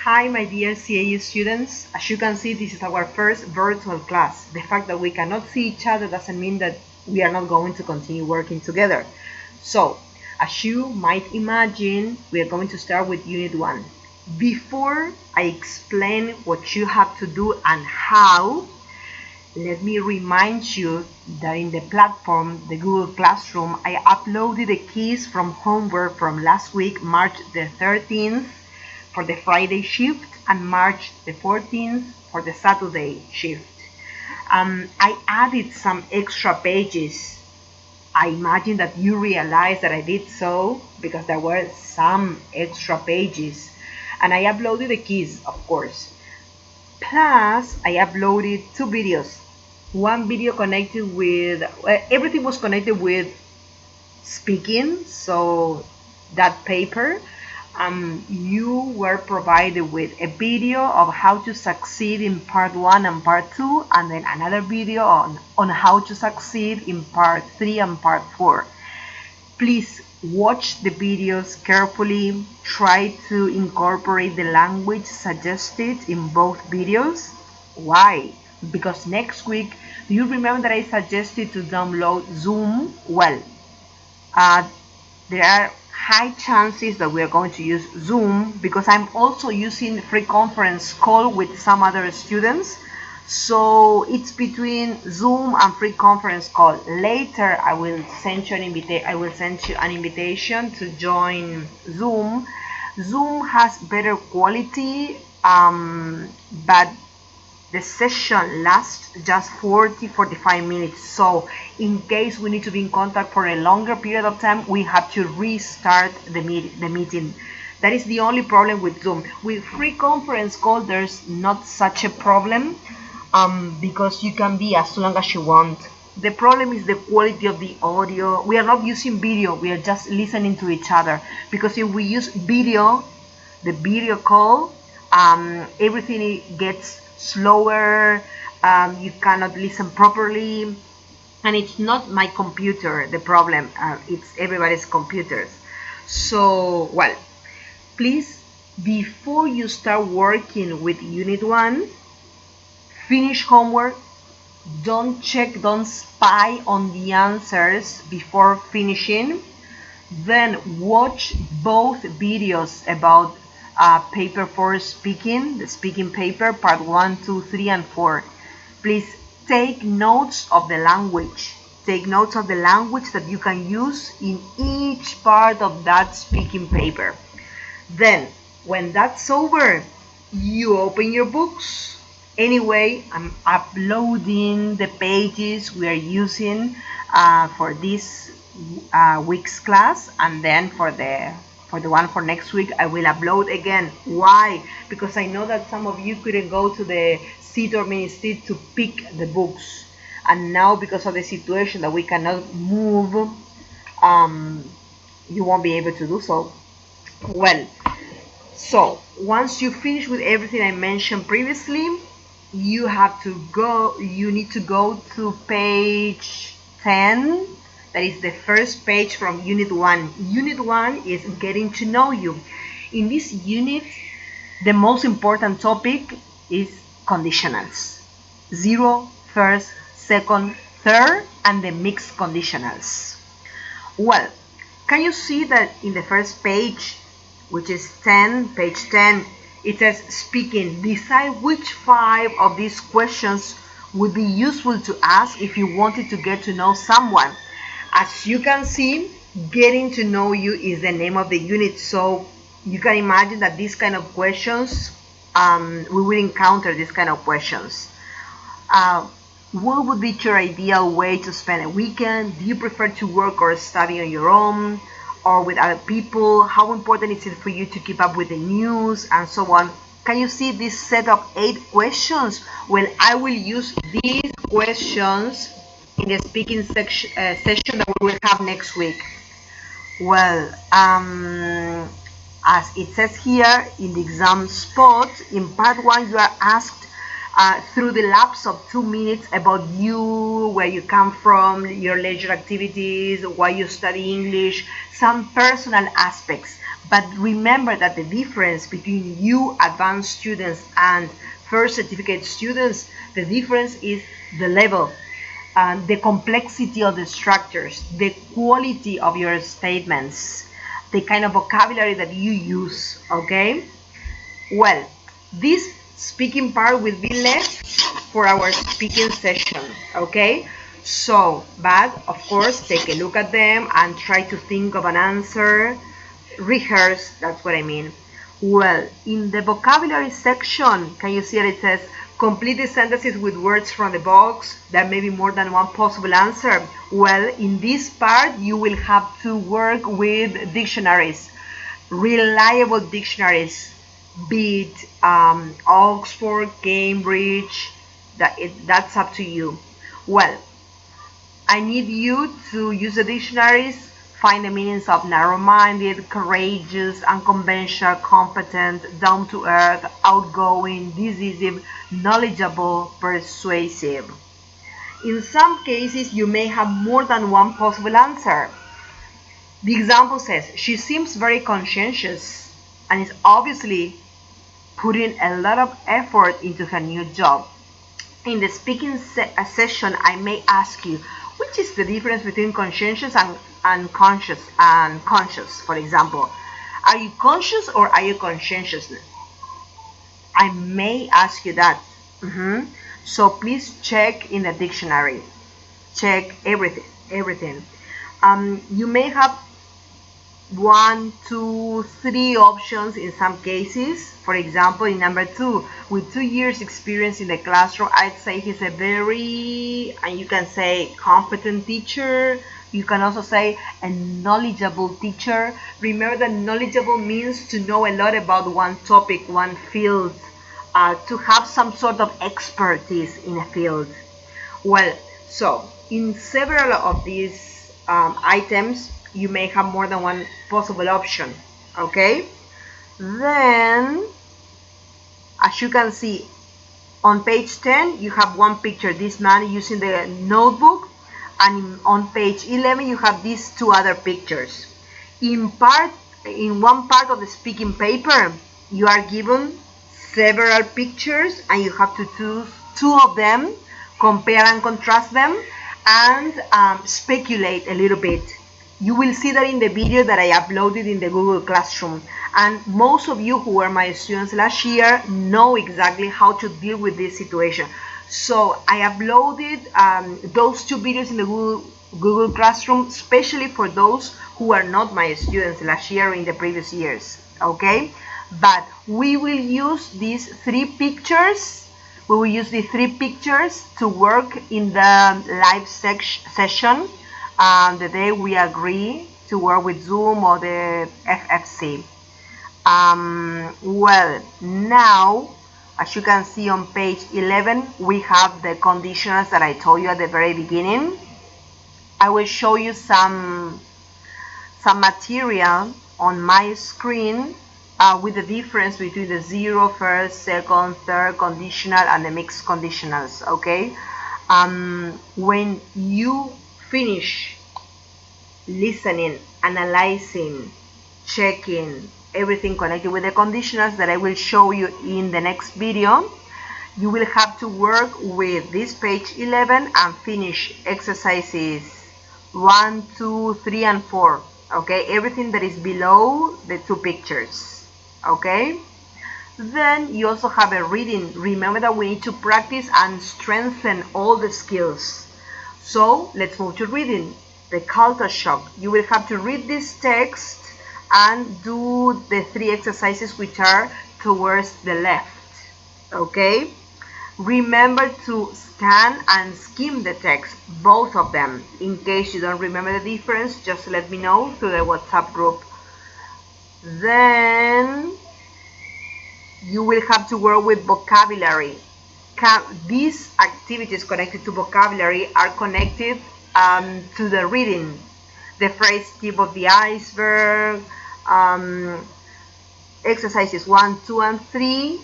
Hi, my dear CAE students. As you can see, this is our first virtual class. The fact that we cannot see each other doesn't mean that we are not going to continue working together. So, as you might imagine, we are going to start with Unit 1. Before I explain what you have to do and how, let me remind you that in the platform, the Google Classroom, I uploaded the keys from homework from last week, March the 13th, for the Friday shift, and March the 14th for the Saturday shift. I added some extra pages. I imagine that you realize that I did so because there were some extra pages. And I uploaded the keys, of course. Plus, I uploaded 2 videos. One video connected with, everything was connected with speaking, so that paper. You were provided with a video of how to succeed in part 1 and part 2, and then another video on how to succeed in part 3 and part 4. Please watch the videos carefully. Try to incorporate the language suggested in both videos. Why? Because next week, do you remember that I suggested to download Zoom? Well, there are high chances that we are going to use Zoom because I'm also using free conference call with some other students. So it's between Zoom and free conference call. Later, I will send you an invitation to join Zoom. Zoom has better quality, but the session lasts just 40-45 minutes. So in case we need to be in contact for a longer period of time, we have to restart the meeting. That is the only problem with Zoom. With free conference call, there's not such a problem because you can be as long as you want. The problem is the quality of the audio. We are not using video, we are just listening to each other. Because if we use video, the video call, everything gets slower, you cannot listen properly, and it's not my computer the problem, it's everybody's computers. So, well, please, before you start working with Unit 1, finish homework. Don't spy on the answers before finishing. Then watch both videos about paper 4 speaking, the speaking paper, part 1, 2, 3, and 4. Please take notes of the language. Take notes of the language that you can use in each part of that speaking paper. Then, when that's over, you open your books. Anyway, I'm uploading the pages we are using for this week's class, and then for the one for next week, I will upload again. Why? Because I know that some of you couldn't go to the seat or mini seat to pick the books, and now because of the situation that we cannot move, you won't be able to do so. Well, so once you finish with everything I mentioned previously, you need to go to page 10. That is the first page from Unit 1. Unit 1 is getting to know you. In this unit, the most important topic is conditionals. 0, first, second, third, and the mixed conditionals. Well, can you see that in the first page, which is page 10, it says speaking. Decide which 5 of these questions would be useful to ask if you wanted to get to know someone. As you can see, getting to know you is the name of the unit, so you can imagine that these kind of questions, we will encounter these kind of questions. What would be your ideal way to spend a weekend? Do you prefer to work or study on your own or with other people? How important is it for you to keep up with the news, and so on? Can you see this set of 8 questions? Well, I will use these questions in the speaking session that we will have next week. Well, as it says here in the exam spot, in part 1 you are asked through the lapse of 2 minutes about you, where you come from, your leisure activities, why you study English, some personal aspects. But remember that the difference between you advanced students and first certificate students, the difference is the level, the complexity of the structures, the quality of your statements, the kind of vocabulary that you use, okay? Well, this speaking part will be left for our speaking session, okay? So, but of course, take a look at them and try to think of an answer. Rehearse, that's what I mean. Well, in the vocabulary section, can you see that it says complete the sentences with words from the box? There may be more than one possible answer. Well, in this part, you will have to work with dictionaries, reliable dictionaries, be it Oxford, Cambridge, that's up to you. Well, I need you to use the dictionaries, find the meanings of narrow-minded, courageous, unconventional, competent, down-to-earth, outgoing, decisive, knowledgeable, persuasive. In some cases, you may have more than one possible answer. The example says, she seems very conscientious and is obviously putting a lot of effort into her new job. In the speaking session, I may ask you, which is the difference between conscientious and conscious, for example? Are you conscious or are you conscientious? I may ask you that. So please check in the dictionary. Check everything. You may have 1, 2, 3 options in some cases. For example, in number 2, with 2 years experience in the classroom, I'd say he's a very, and you can say, competent teacher. You can also say a knowledgeable teacher. Remember that knowledgeable means to know a lot about one topic, one field, to have some sort of expertise in a field. Well, so in several of these items, you may have more than one possible option, okay? Then, as you can see, on page 10, you have one picture, this man using the notebook, and on page 11, you have these 2 other pictures. In one part of the speaking paper, you are given several pictures, and you have to choose 2 of them, compare and contrast them, and speculate a little bit. You will see that in the video that I uploaded in the Google Classroom. And most of you who were my students last year know exactly how to deal with this situation. So I uploaded those 2 videos in the Google Classroom, especially for those who are not my students last year or in the previous years, okay? But we will use these 3 pictures. We will use these 3 pictures to work in the live session. The day we agree to work with Zoom or the FFC. Well, now, as you can see on page 11, we have the conditionals that I told you at the very beginning. I will show you some material on my screen with the difference between the 0, first, second, third conditional and the mixed conditionals, okay? When you finish listening, analyzing, checking everything connected with the conditionals that I will show you in the next video, you will have to work with this page 11 and finish exercises 1, 2, 3, and 4. Okay, everything that is below the 2 pictures. Okay, then you also have a reading. Remember that we need to practice and strengthen all the skills. So let's move to reading. The culture shock. You will have to read this text and do the 3 exercises which are towards the left. Okay, remember to scan and skim the text, both of them. In case you don't remember the difference, just let me know through the WhatsApp group. Then you will have to work with vocabulary. These activities connected to vocabulary are connected to the reading. The phrase tip of the iceberg, exercises 1, 2, and 3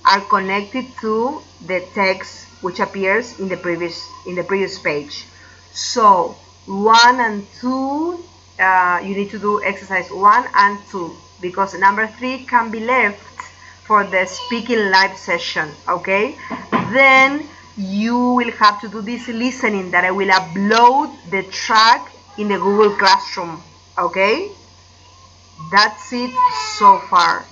are connected to the text which appears in the previous page. So 1 and 2, you need to do exercise 1 and 2. because number 3 can be left for the speaking live session, okay? Then you will have to do this listening that I will upload the track in the Google Classroom, okay? That's it so far.